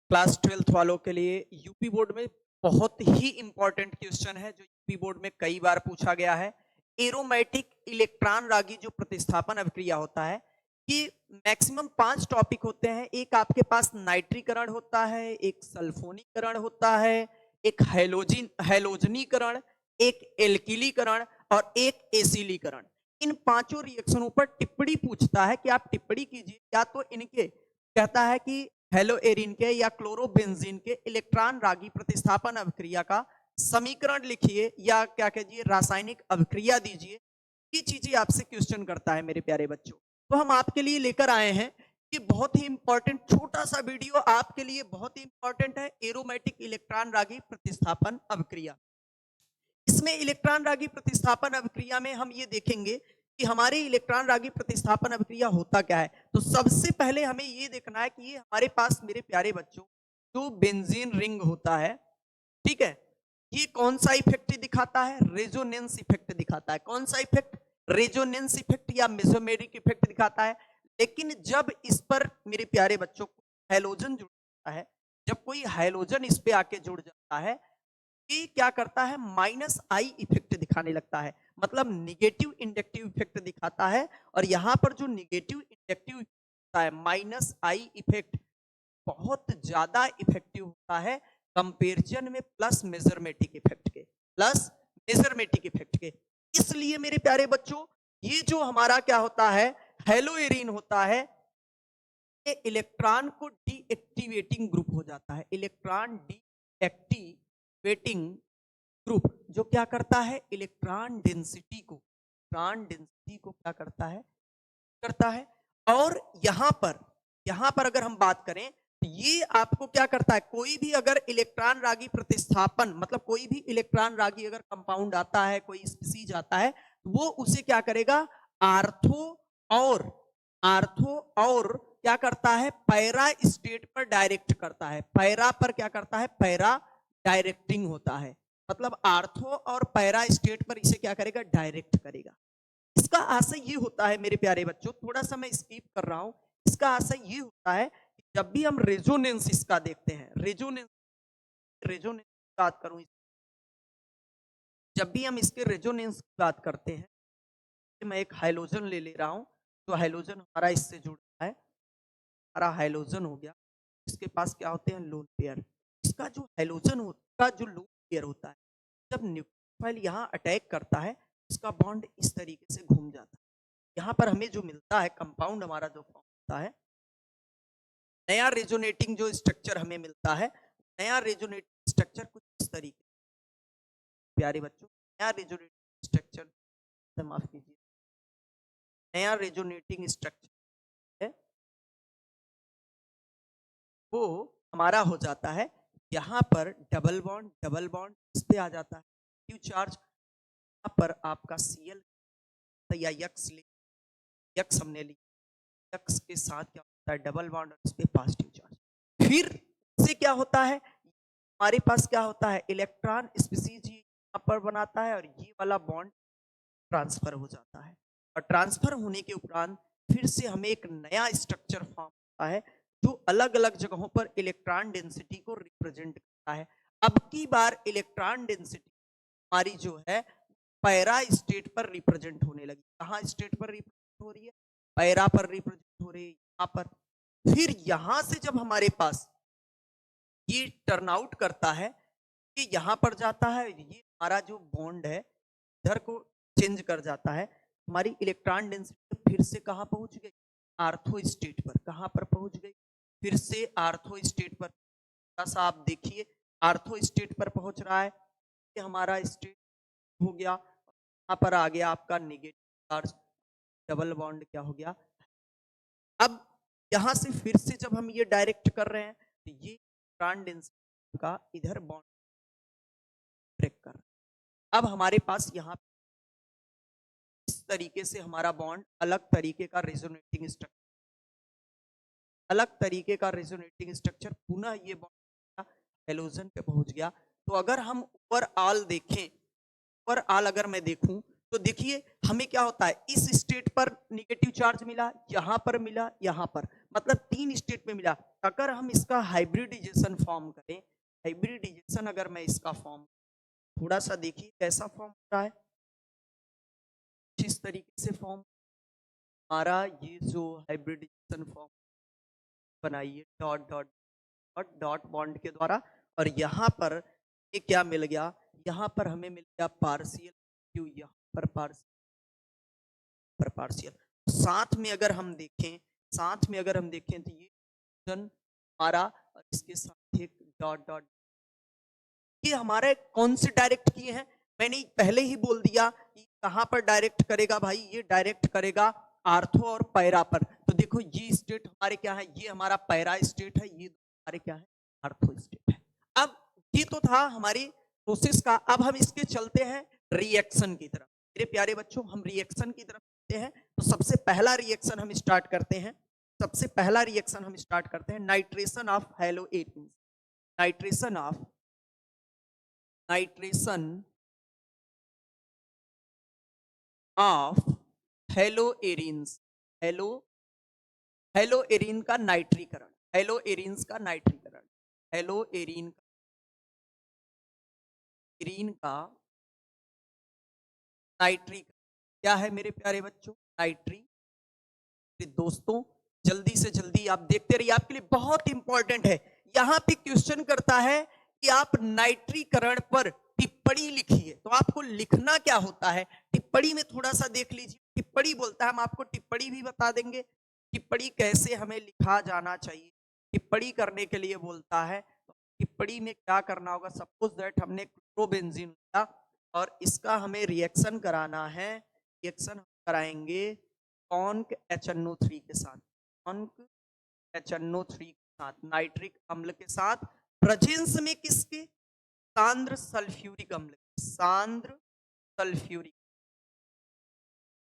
Class 12th वालों के लिए यूपी बोर्ड में बहुत ही इंपॉर्टेंट क्वेश्चन है जो यूपी बोर्ड में कई बार पूछा गया है। एरोमेटिक इलेक्ट्रॉन रागी जो प्रतिस्थापन अभिक्रिया होता है कि मैक्सिमम 5 टॉपिक होते हैं। एक आपके पास नाइट्रीकरण होता है, एक सल्फोनीकरण होता है, एक हैलोजनीकरण, एक एल्किलीकरण और एक एसिलीकरण। इन पांचों रिएक्शनों पर टिप्पणी पूछता है कि आप टिप्पणी कीजिए, या तो इनके कहता है कि हेलो एरिन के या क्लोरोबेंजीन के इलेक्ट्रॉन रागी प्रतिस्थापन अभिक्रिया का समीकरण लिखिए या क्या कीजिए रासायनिक अभिक्रिया दीजिए। ये चीजें आपसे क्वेश्चन करता है मेरे प्यारे बच्चों। तो हम आपके लिए लेकर आए हैं कि बहुत ही इंपॉर्टेंट छोटा सा वीडियो आपके लिए बहुत ही इंपॉर्टेंट है। एरोमेटिक इलेक्ट्रॉन रागी प्रतिस्थापन अभिक्रिया। इसमें इलेक्ट्रॉन रागी प्रतिस्थापन अभिक्रिया में हम ये देखेंगे कि हमारे इलेक्ट्रॉन रागी प्रतिस्थापन अभिक्रिया होता क्या है। तो सबसे पहले हमें ये देखना है कि ये हमारे पास मेरे प्यारे बच्चों जो बेंजीन रिंग होता है, ठीक है, ये कौन सा इफेक्ट दिखाता है? रेजोनेंस इफेक्ट दिखाता है। कौन सा इफेक्ट? रेजोनेंस इफेक्ट या मेसोमेरिक इफेक्ट दिखाता है। लेकिन जब इस पर मेरे प्यारे बच्चों हैलोजन जुड़ जाता है, जब कोई हैलोजन इस पे आके जुड़ जाता है, ये क्या करता है? माइनस आई इफेक्ट दिखाने लगता है, मतलब निगेटिव इंडक्टिव इफेक्ट दिखाता है। और यहां पर जो निगेटिव इंडक्टिव होता है माइनस आई इफेक्ट बहुत ज्यादा इफेक्टिव होता है कंपेरिजन में प्लस मेजरमेटिक इफेक्ट के, प्लस मेजरमेटिक इफेक्ट के। इसलिए मेरे प्यारे बच्चों ये जो हमारा क्या होता है, हेलोएरिन होता है, ये इलेक्ट्रॉन को डीएक्टिवेटिंग ग्रुप हो जाता है। इलेक्ट्रॉन डीएक्टिवेटिंग ग्रुप जो क्या करता है, इलेक्ट्रॉन डेंसिटी को क्या करता है, करता है। और यहां पर अगर हम बात करें तो ये आपको क्या करता है, कोई भी अगर इलेक्ट्रॉन रागी प्रतिस्थापन मतलब कोई भी इलेक्ट्रॉन रागी अगर कंपाउंड आता है, कोई स्पीसीज आता है, तो वो उसे क्या करेगा, आर्थो और आर्थो और क्या करता है, पैरा स्टेट पर डायरेक्ट करता है। पैरा पर क्या करता है, पैरा डायरेक्टिंग होता है, मतलब आर्थो और पैरा स्टेट पर इसे क्या करेगा, डायरेक्ट करेगा। इसका आशय ये होता है मेरे प्यारे बच्चों, थोड़ा सा मैं स्किप कर रहा हूं। इसका आशय ये होता है कि जब भी हम रेजोनेंस इसका देखते हैं, रेजोनेंस रेजोनेंस की बात करूं, जब भी हम इसके रेजोनेंस की बात करते हैं, तो मैं एक हाइलोजन ले ले रहा हूं। तो हाइलोजन हमारा इससे जुड़ रहा है, हमारा हाइलोजन हो गया। इसके पास क्या होते हैं, लोन पेयर। इसका जो हाइलोजन होता है, जो लोन पेयर होता है, जब न्यूक्लियोफाइल यहाँ अटैक करता है, इसका बॉन्ड इस तरीके से घूम जाता है। यहाँ पर हमें जो मिलता है कंपाउंड हमारा जो फॉर्म होता है, नया रेजोनेटिंग जो स्ट्रक्चर हमें मिलता है, नया रेजोनेटिंग स्ट्रक्चर कुछ इस तरीके, प्यारे बच्चों, नया रेजोनेटिंग स्ट्रक्चर, माफ कीजिए, नया रेजोनेटिंग स्ट्रक्चर है वो हमारा हो जाता है यहाँ पर डबल बॉन्ड इस पे आ जाता है, क्यू चार्ज। यहाँ पर आपका सीएल या यक्स यक्स हमने लिया, यक्स के साथ क्या होता है, डबल बॉन्ड और इस पे पॉजिटिव चार्ज। फिर से क्या होता है, हमारे पास क्या होता है, इलेक्ट्रॉन स्पीसीज यहाँ पर बनाता है और ये वाला बॉन्ड ट्रांसफर हो जाता है। और ट्रांसफर होने के उपरांत फिर से हमें एक नया स्ट्रक्चर फॉर्म होता है जो अलग अलग जगहों पर इलेक्ट्रॉन डेंसिटी को रिप्रेजेंट करता है। अब की बार इलेक्ट्रॉन डेंसिटी हमारी जो है पैरा स्टेट पर रिप्रेजेंट होने लगी। कहाँ स्टेट पर रिप्रेजेंट हो रही है, पैरा पर रिप्रेजेंट हो रही है, यहाँ पर। फिर यहां से जब हमारे पास ये टर्न आउट करता है कि यहां पर जाता है, ये हमारा जो बॉन्ड है इधर को चेंज कर जाता है, हमारी इलेक्ट्रॉन डेंसिटी फिर से कहां पहुंच गई, आर्थो स्टेट पर। कहां पर पहुंच गई, फिर से आर्थो स्टेट पर। सा आप देखिए आर्थो स्टेट पर पहुंच रहा है, ये हमारा स्टेट हो गया। यहाँ पर आ गया आपका निगेटिव चार्ज, डबल बॉन्ड क्या हो गया। अब यहां से फिर से जब हम ये डायरेक्ट कर रहे हैं तो ये इलेक्ट्रॉन डेंसिटी का इधर बॉन्ड ब्रेक कर रहा है। अब हमारे पास यहाँ इस तरीके से हमारा बॉन्ड अलग तरीके का रेजोनेटिंग स्ट्रक्चर, अलग तरीके का रेजोनेटिंग स्ट्रक्चर, पुनः ये बॉन्ड हेलोजन पे पहुंच गया। तो अगर हम ओवरऑल देखें, ओवरऑल अगर मैं देखूं तो देखिए हमें क्या होता है, इस स्टेट पर निगेटिव चार्ज मिला, यहां पर मिला, यहां पर, मतलब 3 स्टेट में मिला। अगर हम इसका हाइब्रिडाइजेशन फॉर्म करें, हाइब्रिडाइजेशन अगर मैं इसका फॉर्म, थोड़ा सा देखिए कैसा फॉर्म हो रहा है, इस तरीके से फॉर्म हमारा, ये जो हाइब्रिडाइजेशन फॉर्म बनाइए dot dot dot dot bond के द्वारा, और यहाँ पर ये क्या मिल गया, यहाँ पर हमें मिल गया पार्शियल क्यू, यहाँ पर पार्शियल। साथ में अगर हम देखें, साथ में अगर हम देखें तो ये हमारा, और इसके साथ एक डॉट डॉट, ये हमारे कौन से डायरेक्ट किए हैं, मैंने पहले ही बोल दिया कि कहां पर डायरेक्ट करेगा भाई, ये डायरेक्ट करेगा आर्थो और पैरा पर। तो देखो ये स्टेट हमारे क्या है, ये हमारा पैरा स्टेट है, ये हमारे क्या है, आर्थो स्टेट है। अब ये तो था हमारी प्रोसेस का, अब हम इसके चलते हैं रिएक्शन की तरफ। मेरे प्यारे बच्चों हम रिएक्शन की तरफ चलते हैं। तो सबसे पहला रिएक्शन हम स्टार्ट करते हैं, सबसे पहला रिएक्शन हम स्टार्ट करते हैं nitration of haloarene, nitration of, nitration of haloarenes, haloarene का नाइट्रीकरण, हेलोएरिन्स का नाइट्रीकरण, हेलोएरिन का नाइट्रीकरण क्या है मेरे प्यारे बच्चों, नाइट्री। दोस्तों जल्दी से जल्दी आप देखते रहिए, आपके लिए बहुत इंपॉर्टेंट है। यहां पे क्वेश्चन करता है कि आप नाइट्रीकरण पर टिप्पणी लिखिए, तो आपको लिखना क्या होता है, टिप्पणी में थोड़ा सा देख लीजिए। टिप्पणी बोलता है, हम आपको टिप्पणी भी बता देंगे, टिप्पणी कैसे हमें लिखा जाना चाहिए। टिप्पणी करने के लिए बोलता है, तो टिप्पणी में क्या करना होगा, सपोज दैट हमने क्लोरोबेंजीन लिया और इसका हमें रिएक्शन कराना है, रिएक्शन कराएंगे कॉन्क HNO3 के साथ, कॉन्क HNO3 के साथ, नाइट्रिक अम्ल के साथ, प्रेजेंस में किसके, सांद्र सल्फ्यूरिक अम्ल, सांद्र सल्फ्यूरिक।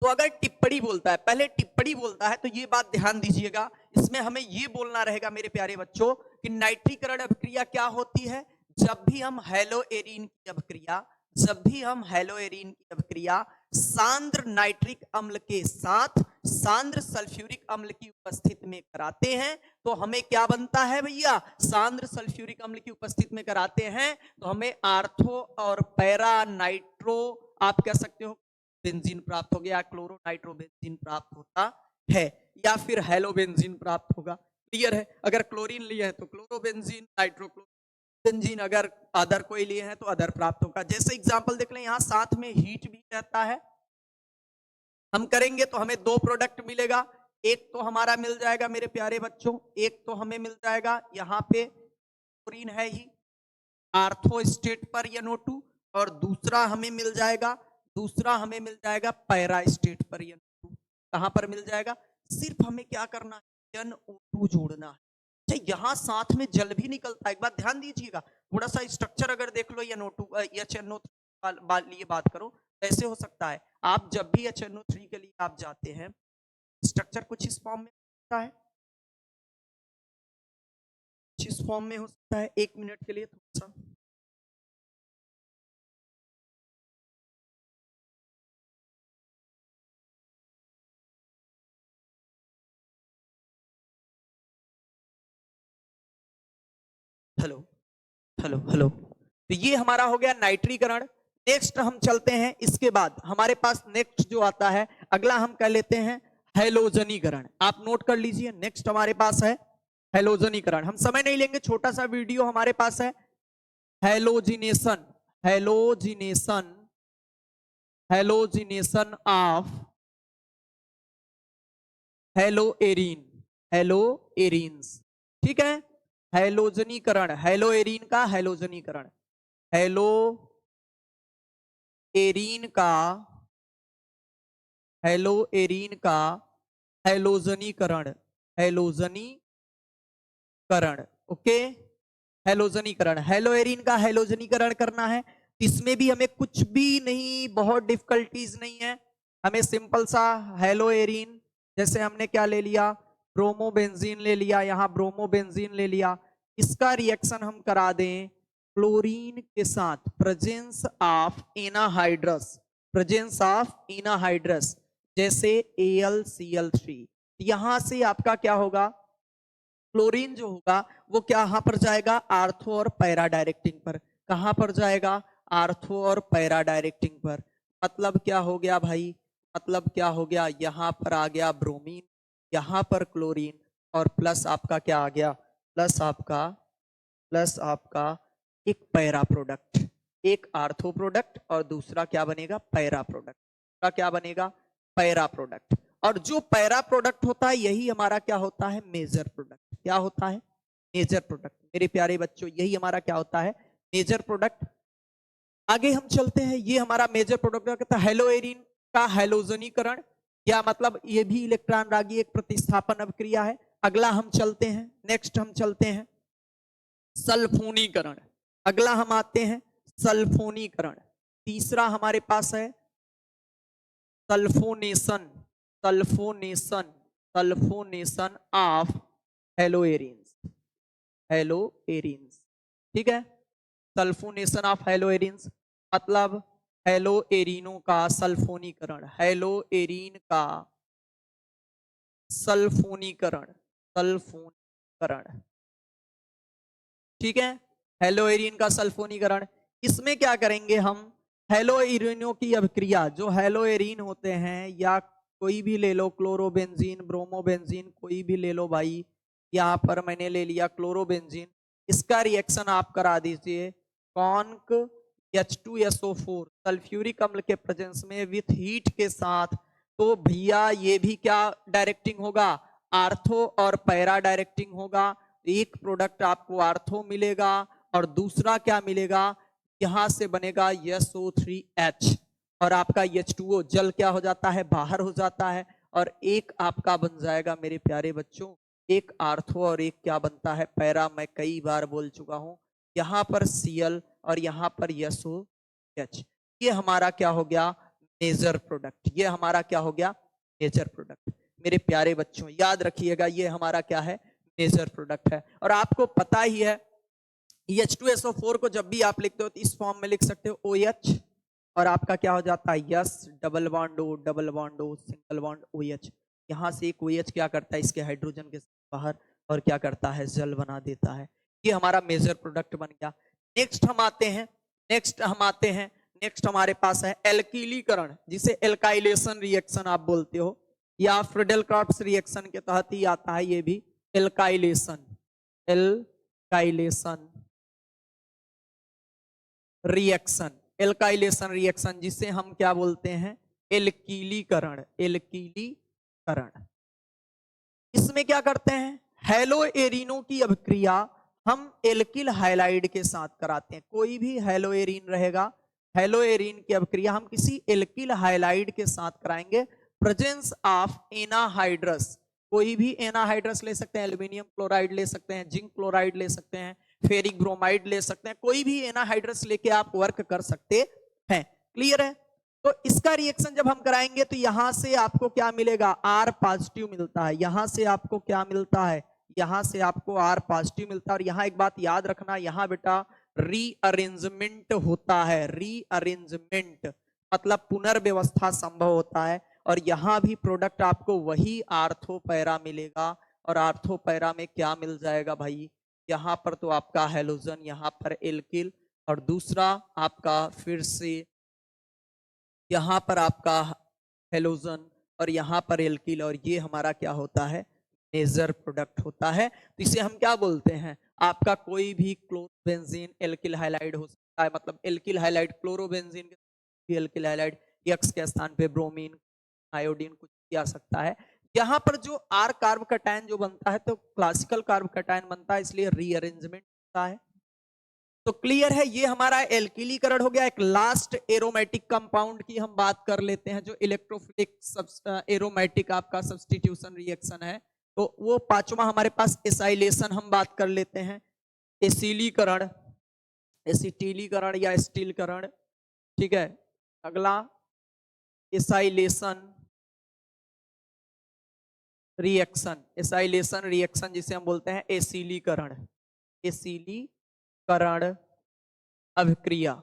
तो अगर टिप्पणी बोलता है, पहले टिप्पणी बोलता है, तो ये बात ध्यान दीजिएगा, इसमें हमें ये बोलना रहेगा मेरे प्यारे बच्चों कि नाइट्रीकरण अभिक्रिया क्या होती है, जब भी हम हेलोएरिन की अभिक्रिया, जब भी हम हेलोएरिन की अभिक्रिया सांद्र नाइट्रिक अम्ल के साथ सांद्र सल्फ्यूरिक अम्ल की उपस्थिति में कराते हैं, तो हमें क्या बनता है भैया, सांद्र सल्फ्यूरिक अम्ल की उपस्थिति में कराते हैं तो हमें आर्थो और पैरा नाइट्रो, आप कह सकते हो बेंजीन प्राप्त हो गया, क्लोरो नाइट्रो बेंजीन प्राप्त होता है, या फिर हेलोबेंजीन प्राप्त होगा। क्लियर है, अगर क्लोरीन लिए है तो क्लोरोबेंजीन, नाइट्रोक्लोरोबेंजीन, अगर अदर कोई लिए हैं तो अदर प्राप्त होगा। जैसे एग्जांपल देख लें, यहाँ साथ में हीट भी रहता है, हम करेंगे तो हमें 2 प्रोडक्ट मिलेगा, एक तो हमारा मिल जाएगा मेरे प्यारे बच्चों, एक तो हमें मिल जाएगा यहाँ पे क्लोरीन है ही आर्थो स्टेट पर NO2, और दूसरा हमें मिल जाएगा, दूसरा हमें मिल जाएगा पैरा स्टेट पर NO2। कहां पर मिल जाएगा, सिर्फ हमें क्या करना है, NO2 जोड़ना है। अच्छा यहां साथ में जल भी निकलता है, एक बात ध्यान दीजिएगा, थोड़ा सा स्ट्रक्चर अगर देख लो, NO2 HNO3 लिए बात करो, कैसे हो सकता है, आप जब भी HNO3 के लिए आप जाते हैं, स्ट्रक्चर कुछ इस फॉर्म में होता है, कुछ इस फॉर्म में हो सकता है। 1 मिनट के लिए थोड़ा सा, हेलो हेलो हेलो, तो ये हमारा हो गया नाइट्रीकरण। नेक्स्ट हम चलते हैं, इसके बाद हमारे पास नेक्स्ट जो आता है, अगला हम कह लेते हैं हैलोजनीकरण। आप नोट कर लीजिए, नेक्स्ट हमारे पास है हैलोजनीकरण। हम समय नहीं लेंगे, छोटा सा वीडियो हमारे पास है। Halogenation, halogenation, halogenation of haloarene, haloarenes, ठीक है, हैलोजनीकरण, हेलोएरिन का हैलोजनीकरण, हेलोएरिन का, हेलोएरिन का हैलोजनीकरण, हैलोजनीकरण, ओके, हैलोजनीकरण, हेलोएरिन का हैलोजनीकरण करना है। इसमें भी हमें कुछ भी नहीं, बहुत डिफिकल्टीज नहीं है, हमें सिंपल सा हेलोएरिन, जैसे हमने क्या ले लिया, ब्रोमोबेंजीन ले लिया, यहां ब्रोमोबेंजीन ले लिया, इसका रिएक्शन हम करा दें क्लोरीन के साथ, प्रेजेंस ऑफ एनाहाइड्रस, प्रेजेंस ऑफ एनाहाइड्रस, जैसे AlCl3, यहां से आपका क्या होगा, क्लोरीन जो होगा वो क्या यहां पर जाएगा, आर्थो और पैरा डायरेक्टिंग पर। कहां पर जाएगा, आर्थो और पैरा डायरेक्टिंग पर। मतलब क्या हो गया भाई, मतलब क्या हो गया, यहां पर आ गया ब्रोमीन, यहां पर क्लोरीन, और प्लस आपका क्या आ गया, प्लस आपका एक पैरा प्रोडक्ट, एक आर्थो प्रोडक्ट और दूसरा क्या बनेगा, पैरा प्रोडक्ट का क्या बनेगा, पैरा प्रोडक्ट। और जो पैरा प्रोडक्ट होता है यही हमारा क्या होता है, मेजर प्रोडक्ट। क्या होता है, मेजर प्रोडक्ट। मेरे प्यारे बच्चों यही हमारा क्या होता है, मेजर प्रोडक्ट। आगे हम चलते हैं, ये हमारा मेजर प्रोडक्ट क्या कहता है, हेलोएरिन का हेलोजनीकरण, या मतलब ये भी इलेक्ट्रॉन रागी एक प्रतिस्थापन अभिक्रिया है। अगला हम चलते हैं, नेक्स्ट हम चलते हैं सल्फोनीकरण। अगला हम आते हैं सल्फोनीकरण। तीसरा हमारे पास है सल्फोनेशन, सल्फोनेशन, सल्फोनेशन ऑफ हेलोएरिन्स, हेलोएरिन्स। ठीक है, सल्फोनेशन ऑफ हेलोएरिन्स मतलब हेलोएरिनों का सल्फोनीकरण, हेलोएरिन का सल्फोनीकरण, सल्फोनीकरण। ठीक है, हेलोएरिन का सल्फोनीकरण। इसमें क्या करेंगे हम, हेलोएरिनों की अभिक्रिया, जो हेलोएरिन होते हैं या कोई भी ले लो, क्लोरोबेंजीन, ब्रोमोबेंजीन, कोई भी ले लो भाई, यहां पर मैंने ले लिया क्लोरोबेंजीन, इसका रिएक्शन आप करा दीजिए कॉन्क H2SO4 सल्फ्यूरिक अम्ल के प्रेजेंस में विथ हीट के साथ। तो भैया ये भी क्या डायरेक्टिंग होगा, आर्थो और पैरा डायरेक्टिंग होगा। एक प्रोडक्ट आपको आर्थो मिलेगा और दूसरा क्या मिलेगा, यहां से बनेगा SO3H, और आपका H2O जल क्या हो जाता है, बाहर हो जाता है, और एक आपका बन जाएगा मेरे प्यारे बच्चों, एक आर्थो और एक क्या बनता है, पैरा। मैं कई बार बोल चुका हूं, यहां पर Cl और यहां पर SOH। ये हमारा क्या हो गया, मेजर प्रोडक्ट। ये हमारा क्या हो गया, मेजर प्रोडक्ट। मेरे प्यारे बच्चों याद रखिएगा, ये हमारा क्या है, मेजर प्रोडक्ट है। और आपको पता ही है H2SO4 को जब भी आप लिखते हो तो इस फॉर्म में लिख सकते हो OH, और आपका क्या हो जाता है yes, double bond O, double bond O, single bond OH। यहां से एक OH क्या करता है, इसके हाइड्रोजन के बाहर, और क्या करता है, जल बना देता है। ये हमारा मेजर प्रोडक्ट बन गया। नेक्स्ट हम आते हैं, नेक्स्ट हमारे पास है एल्कीलीकरण, जिसे एल्काइलेशन रिएक्शन आप बोलते हो, या फ्रीडल क्रॉफ्ट रिएक्शन के तहत ही आता है ये भी, alkylation, alkylation reaction, alkylation reaction, जिसे हम क्या बोलते हैं, एल्कीलीकरण, एल्कीलीकरण। इसमें क्या करते हैं, हेलोएरिनों की अभिक्रिया हम एल्किल हाइलाइड के साथ कराते हैं। कोई भी हेलोएरिन रहेगा, हेलोएरिन की अभिक्रिया हम किसी एल्किल हाइलाइड के साथ कराएंगे, प्रेजेंस ऑफ एनाहाइड्रस। कोई भी एनाहाइड्रस ले सकते हैं, एल्यूमिनियम क्लोराइड ले सकते हैं, जिंक क्लोराइड ले सकते हैं, फेरिक ब्रोमाइड ले सकते हैं, कोई भी एनाहाइड्रस लेके आप वर्क कर सकते हैं। क्लियर है, तो इसका रिएक्शन जब हम कराएंगे तो यहां से आपको क्या मिलेगा, R पॉजिटिव मिलता है। यहां से आपको क्या मिलता है, यहां से आपको R पॉजिटिव मिलता है। और यहां एक बात याद रखना, यहां बेटा रीअरेंजमेंट होता है, रीअरेंजमेंट मतलब पुनर्व्यवस्था संभव होता है। और यहां भी प्रोडक्ट आपको वही आर्थो पैरा मिलेगा, और आर्थो पैरा में क्या मिल जाएगा भाई, यहां पर तो आपका हेलोजन, यहां पर एल्किल, और दूसरा आपका फिर से यहां पर आपका हेलोजन, और यहां पर एल्किल, और ये हमारा क्या होता है, मेजर प्रोडक्ट होता है। तो इसे हम क्या बोलते हैं, आपका कोई भी क्लोरोबेंजीन एल्किल हाइलाइड हो सकता है, मतलब एल्किल हाइलाइड क्लोरोबेंजीन के एल्किल हाइलाइड, एक्स के स्थान पे ब्रोमीन, आयोडीन कुछ भी आ सकता है। यहां पर जो आर कार्ब कटायन जो बनता है तो क्लासिकल कार्ब कटायन बनता है, इसलिए रीअरेंजमेंट होता है। तो क्लियर है, ये हमारा एल्किलीकरण हो गया। एक लास्ट एरोमेटिक कंपाउंड की हम बात कर लेते हैं, जो इलेक्ट्रोफिलिक एरोमेटिक आपका सब्स्टिट्यूशन रिएक्शन है। तो वो पांचवा हमारे पास एसाइलेशन हम बात कर लेते हैं, एसिलीकरण, एसिटिलीकरण या स्टीलकरण। ठीक है, अगला एसाइलेशन रिएक्शन, एसाइलेशन रिएक्शन जिसे हम बोलते हैं एसिलीकरण, एसिलीकरण अभिक्रिया।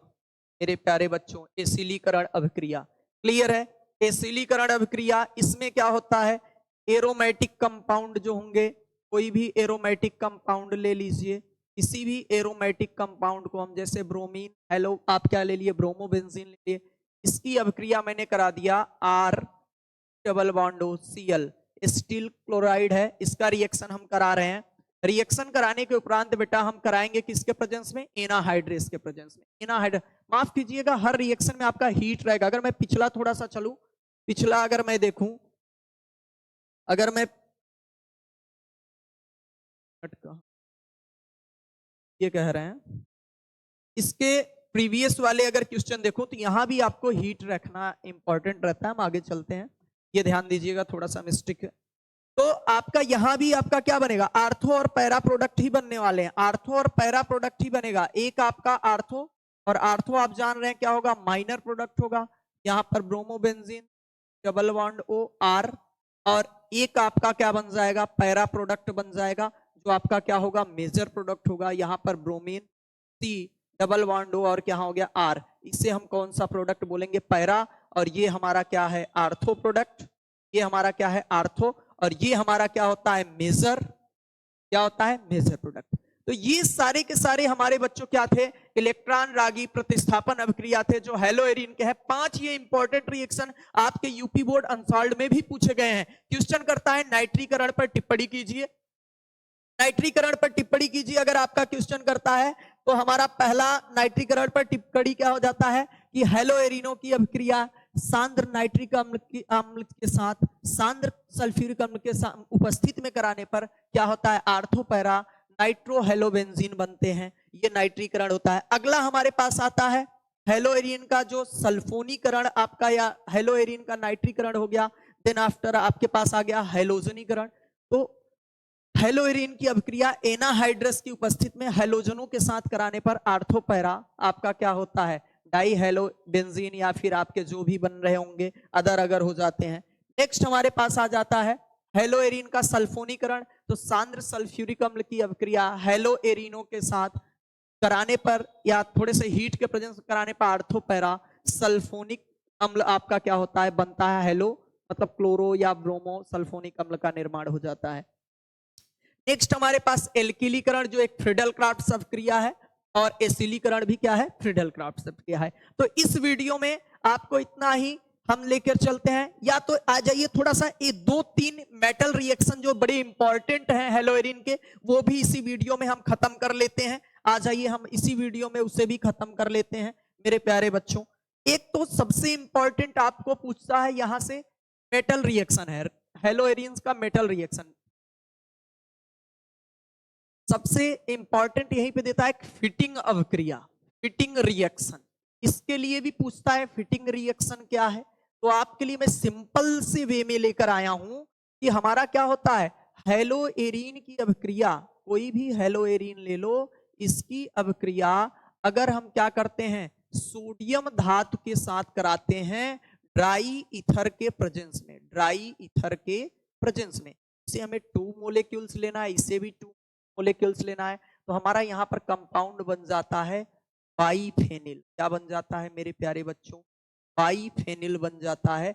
मेरे प्यारे बच्चों, एसिलीकरण अभिक्रिया, क्लियर है? एसिलीकरण अभिक्रिया, इसमें क्या होता है, एरोमेटिक कंपाउंड जो होंगे, कोई भी एरोमेटिक कंपाउंड ले लीजिए, किसी भी एरोमेटिक कंपाउंड को हम, जैसे ब्रोमीन, हेलो आप क्या ले लिए, ब्रोमोबेंजीन ले लिए, इसकी अभिक्रिया मैंने करा दिया R double bond O Cl, स्टील क्लोराइड है, इसका रिएक्शन हम करा रहे हैं। रिएक्शन कराने के उपरांत बेटा हम कराएंगे किसके प्रेजेंस में, एनाहाइड्रेस के प्रेजेंस में। एनाहाइड्रेस, माफ कीजिएगा, हर रिएक्शन में आपका हीट रहेगा। अगर मैं पिछला थोड़ा सा चलूं, पिछला अगर मैं देखूं, अगर मैं ये कह रहे हैं, इसके प्रीवियस वाले अगर क्वेश्चन देखो तो यहां भी आपको हीट रखना इंपॉर्टेंट रहता है। हम आगे चलते हैं, ये ध्यान दीजिएगा, थोड़ा सा मिस्टेक है। तो आपका यहां भी आपका क्या बनेगा, आर्थो और पैरा प्रोडक्ट ही बनने वाले हैं, आर्थो और पैरा प्रोडक्ट ही बनेगा। एक आपका आर्थो, और आर्थो आप जान रहे हैं क्या होगा, माइनर प्रोडक्ट होगा। यहां पर bromobenzene double bond O R, और एक आपका क्या बन जाएगा, पैरा प्रोडक्ट बन जाएगा, जो आपका क्या होगा, मेजर प्रोडक्ट होगा। यहां पर bromine C double bond O और क्या हो गया आर, इससे हम कौन सा प्रोडक्ट बोलेंगे, पैरा। और ये हमारा क्या है, आर्थो प्रोडक्ट, ये हमारा क्या है, आर्थो, और ये हमारा क्या होता है, मेजर, क्या होता है, मेजर प्रोडक्ट। तो ये सारे के सारे हमारे बच्चों क्या थे, इलेक्ट्रॉन रागी प्रतिस्थापन अभिक्रिया थे, जो हेलोएरिन के हैं। 5 ये इंपॉर्टेंट रिएक्शन आपके यूपी बोर्ड अनसॉल्व्ड में भी पूछे गए हैं। क्वेश्चन करता है नाइट्रीकरण पर टिप्पणी कीजिए, नाइट्रीकरण पर टिप्पणी कीजिए अगर आपका क्वेश्चन करता है, तो हमारा पहला नाइट्रीकरण पर टिप्पणी क्या हो जाता है कि हेलोएरिनो की अभिक्रिया सांद्र नाइट्रिक अम्ल के साथ सांद्र सल्फ्यूरिक अम्ल के उपस्थिति में कराने पर क्या होता है, आर्थो पैरा नाइट्रोहेलोबेंजीन बनते हैं, ये नाइट्रीकरण होता है। अगला हमारे पास आता है हेलोएरिन का जो सल्फोनीकरण आपका, या हेलोएरिन का नाइट्रीकरण हो गया। देन आफ्टर आपके पास आ गया हेलोजनीकरण। तो हेलोएरिन की अभिक्रिया एनाहाइड्रस की उपस्थिति में हेलोजनों के साथ कराने पर आर्थो पैरा आपका क्या होता है, डाई हेलो बेंजीन, या फिर आपके जो भी बन रहे होंगे अदर अगर हो जाते हैं। नेक्स्ट हमारे पास आ जाता है हेलोएरिन का सल्फोनीकरण। तो सांद्र सल्फ्यूरिक अम्ल की अभिक्रिया हेलोएरिनो के साथ कराने पर, या थोड़े से हीट के प्रेजेंस कराने पर आर्थो पैरा सल्फोनिक अम्ल आपका क्या होता है, बनता है हेलो, मतलब क्लोरो या ब्रोमो सल्फोनिक अम्ल का निर्माण हो जाता है। नेक्स्ट हमारे पास एल्किलीकरण, जो एक फ्रीडल क्राफ्ट अभिक्रिया है, और एसिलीकरण भी क्या है, फ्रीडल क्राफ्ट अभिक्रिया है। तो इस वीडियो में आपको इतना ही हम लेकर चलते हैं। या तो आ जाइए थोड़ा सा, ये 2-3 मेटल रिएक्शन जो बड़े इंपॉर्टेंट हैं हेलोएरिन के, वो भी इसी वीडियो में हम खत्म कर लेते हैं। आ जाइए हम इसी वीडियो में उसे भी खत्म कर लेते हैं मेरे प्यारे बच्चों। एक तो सबसे इंपॉर्टेंट आपको पूछता है यहां से, मेटल रिएक्शन है, हेलोएरिन का मेटल रिएक्शन सबसे इंपॉर्टेंट यहीं पे देता है, फिटिंग अभिक्रिया, फिटिंग रिएक्शन। इसके लिए भी पूछता है फिटिंग रिएक्शन क्या है। तो आपके लिए मैं सिंपल से वे में लेकर आया हूं कि हमारा क्या होता है, हेलोएरिन की अभिक्रिया, कोई भी हेलोएरिन ले लो, इसकी अभिक्रिया अगर हम क्या करते हैं, सोडियम धातु के साथ कराते हैं ड्राई ईथर के प्रेजेंस में, ड्राई ईथर के प्रेजेंस में। इसे हमें 2 मोलेक्यूल्स लेना है, इसे भी 2 मोलेक्यूल्स लेना है। तो हमारा यहाँ पर कंपाउंड बन जाता है बाईफेनिल। क्या बन जाता है मेरे प्यारे बच्चों, बाईफेनिल बन जाता है।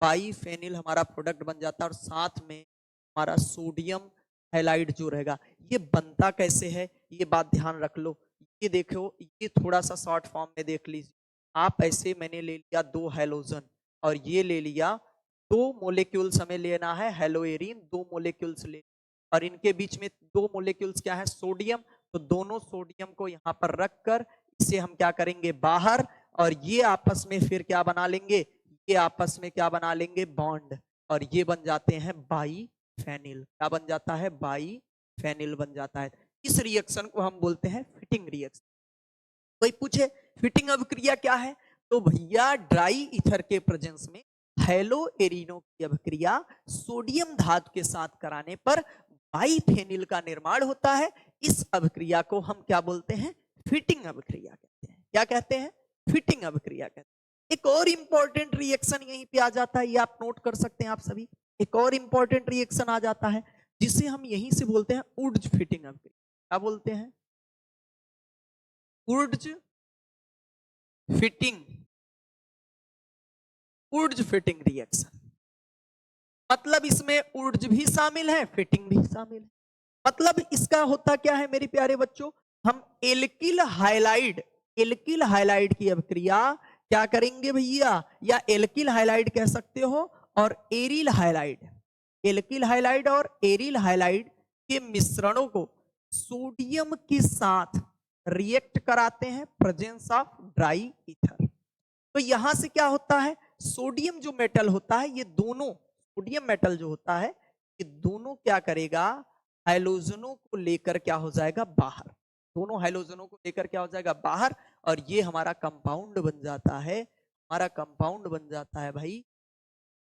बाईफेनिल हमारा प्रोडक्ट बन जाता है, और साथ में हमारा सोडियम हैलाइड जो रहेगा। ये बनता कैसे है, ये बात ध्यान रख लो। ये देखो, ये थोड़ा सा शॉर्ट फॉर्म में देख लीजिए आप। ऐसे मैंने ले लिया 2 हेलोजन, और ये ले लिया 2 मोलेक्यूल्स, हमें लेना है हेलोएरिन, 2 मोलेक्यूल्स ले, और इनके बीच में 2 मोलेक्यूल्स क्या है, सोडियम। तो दोनों सोडियम को यहाँ पर रखकर इसे हम क्या करेंगे, बाहर, और ये आपस में फिर क्या बना लेंगे, ये आपस में क्या बना लेंगे, बॉन्ड, और ये बन जाते हैं बाईफेनिल। क्या बन जाता है, बाईफेनिल बन जाता है। इस रिएक्शन को हम बोलते हैं फिटिंग रिएक्शन। कोई पूछे फिटिंग अभिक्रिया क्या है, तो भैया ड्राई ईथर के प्रेजेंस में हेलोएरिनो की अभिक्रिया सोडियम धातु के साथ कराने पर बाईफेनिल का निर्माण होता है। इस अभिक्रिया को हम क्या बोलते हैं, फिटिंग अभिक्रिया कहते हैं। क्या कहते हैं, फिटिंग अभिक्रिया कहते हैं। एक और इंपॉर्टेंट रिएक्शन यहीं पे आ जाता है, ये आप नोट कर सकते हैं आप सभी। एक और इंपॉर्टेंट रिएक्शन आ जाता है जिसे हम यहीं से बोलते हैं उर्ज फिटिंग अभिक्रिया। क्या बोलते हैं, उर्ज फिटिंग ऊर्ज फिटिंग रिएक्शन। मतलब इसमें ऊर्ज भी शामिल है, फिटिंग भी शामिल है। मतलब इसका होता क्या है मेरे प्यारे बच्चों, हम एल्किल हाइलाइड की अभिक्रिया क्या करेंगे भैया, या एल्किल हाइलाइड कह सकते हो, और एरिल हाइलाइड, एल्किल हाइलाइड और एरिल हाइलाइड के मिश्रणों को सोडियम के साथ रिएक्ट कराते हैं प्रेजेंस ऑफ ड्राई ईथर। तो यहां से क्या होता है, सोडियम जो मेटल होता है, ये दोनों सोडियम मेटल जो होता है, ये दोनों क्या करेगा, हाइलोजनों को लेकर क्या हो जाएगा बाहर, दोनों हाइलोजनों को लेकर क्या हो जाएगा बाहर, और ये हमारा कंपाउंड बन जाता है, हमारा कंपाउंड बन जाता है भाई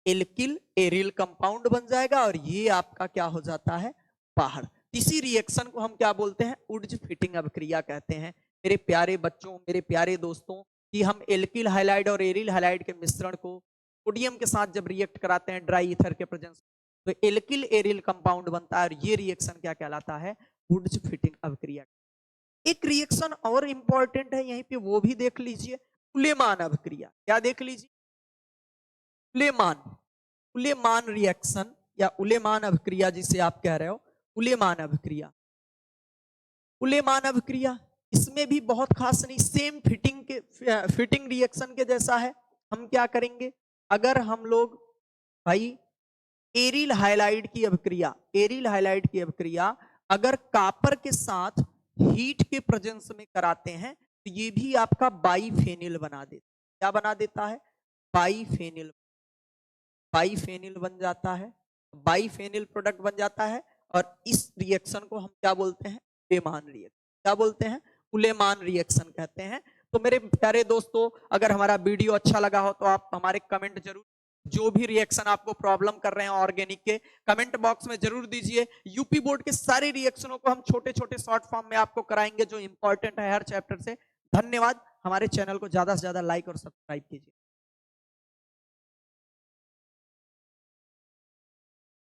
एल्किल एरिल कंपाउंड बन जाएगा, और ये आपका क्या हो जाता है बाहर। इसी रिएक्शन को हम क्या बोलते हैं, ऊर्ज फिटिंग अभिक्रिया कहते हैं। मेरे प्यारे बच्चों, मेरे प्यारे दोस्तों, कि हम एल्किल हाइलाइड और एरिल हाइलाइड के मिश्रण को सोडियम के साथ जब रिएक्ट कराते हैं ड्राई ईथर के प्रेजेंस, तो एल्किल एरिल कंपाउंड बनता है, और ये रिएक्शन क्या कहलाता है, ऊर्ज फिटिंग अभिक्रिया। एक रिएक्शन और इंपॉर्टेंट है यहीं पे, वो भी देख लीजिए, उलेमान अभिक्रिया। क्या देख लीजिए, उलेमान, उलेमान रिएक्शन या उलेमान अभिक्रिया जिसे आप कह रहे हो, उलेमान अभिक्रिया, उलेमान अभिक्रिया इसमें भी बहुत खास नहीं, सेम फिटिंग के फिटिंग रिएक्शन के जैसा है। हम क्या करेंगे, अगर हम लोग भाई एरिल हाइलाइड की अभिक्रिया, एरिल हाइलाइड की अभिक्रिया अगर कापर के साथ हीट के प्रेजेंस में कराते हैं, तो ये भी आपका बाईफेनिल बना देता है। क्या बना देता है, बाईफेनिल, बाईफेनिल बन जाता है, बाईफेनिल प्रोडक्ट बन जाता है, और इस रिएक्शन को हम क्या बोलते हैं, उलेमान रिएक्शन। क्या बोलते हैं, उलेमान रिएक्शन कहते हैं। तो मेरे प्यारे दोस्तों, अगर हमारा वीडियो अच्छा लगा हो तो आप हमारे कमेंट जरूर, जो भी रिएक्शन आपको प्रॉब्लम कर रहे हैं ऑर्गेनिक के, कमेंट बॉक्स में जरूर दीजिए। यूपी बोर्ड के सारे रिएक्शनों को हम छोटे छोटे शॉर्ट फॉर्म में आपको कराएंगे जो इंपॉर्टेंट है हर चैप्टर से। धन्यवाद। हमारे चैनल को ज्यादा से ज्यादा लाइक और सब्सक्राइब कीजिए।